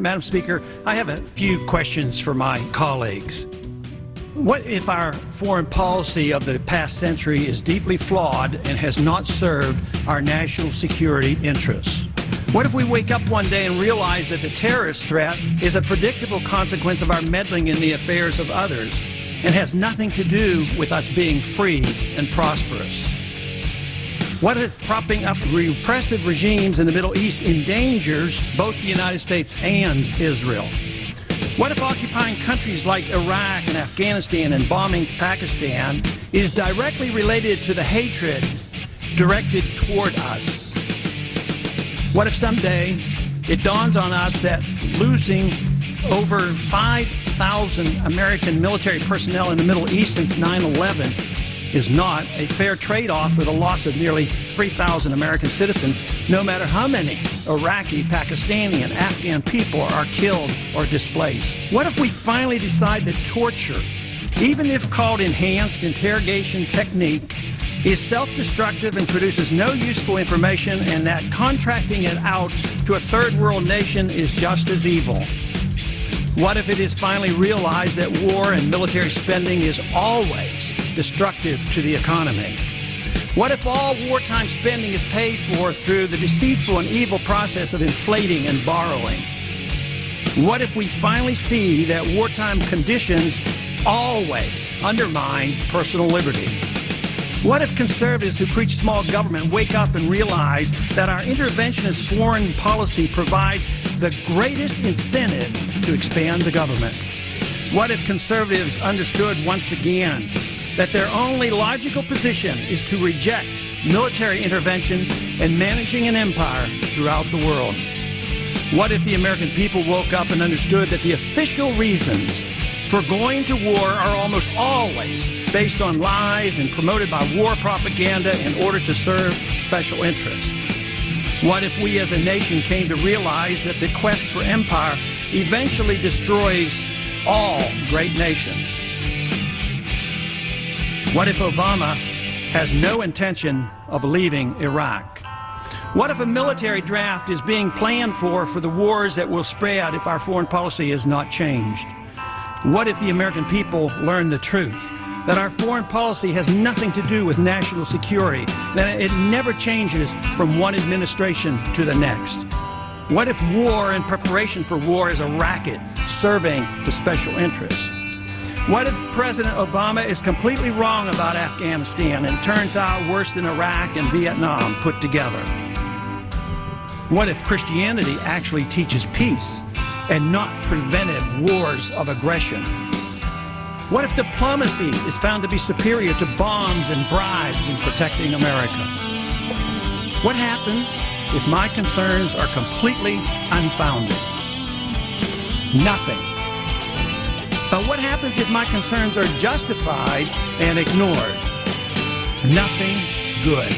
Madam Speaker, I have a few questions for my colleagues. What if our foreign policy of the past century is deeply flawed and has not served our national security interests? What if we wake up one day and realize that the terrorist threat is a predictable consequence of our meddling in the affairs of others and has nothing to do with us being free and prosperous? What if propping up repressive regimes in the Middle East endangers both the United States and Israel? What if occupying countries like Iraq and Afghanistan and bombing Pakistan is directly related to the hatred directed toward us? What if someday it dawns on us that losing over 5,000 American military personnel in the Middle East since 9/11 is not a fair trade-off for the loss of nearly 3,000 American citizens, no matter how many Iraqi, Pakistani, and Afghan people are killed or displaced? What if we finally decide that torture, even if called enhanced interrogation technique, is self-destructive and produces no useful information, and that contracting it out to a third world nation is just as evil? What if it is finally realized that war and military spending is always destructive to the economy? What if all wartime spending is paid for through the deceitful and evil process of inflating and borrowing? What if we finally see that wartime conditions always undermine personal liberty? What if conservatives who preach small government wake up and realize that our interventionist foreign policy provides the greatest incentive to expand the government? What if conservatives understood once again that their only logical position is to reject military intervention and managing an empire throughout the world? What if the American people woke up and understood that the official reasons for going to war are almost always based on lies and promoted by war propaganda in order to serve special interests? What if we as a nation came to realize that the quest for empire eventually destroys all great nations? What if Obama has no intention of leaving Iraq? What if a military draft is being planned for the wars that will spread if our foreign policy is not changed? What if the American people learn the truth, that our foreign policy has nothing to do with national security, that it never changes from one administration to the next? What if war and preparation for war is a racket serving the special interests? What if President Obama is completely wrong about Afghanistan and turns out worse than Iraq and Vietnam put together? What if Christianity actually teaches peace and not preventive wars of aggression? What if diplomacy is found to be superior to bombs and bribes in protecting America? What happens if my concerns are completely unfounded? Nothing. But what happens if my concerns are justified and ignored? Nothing good.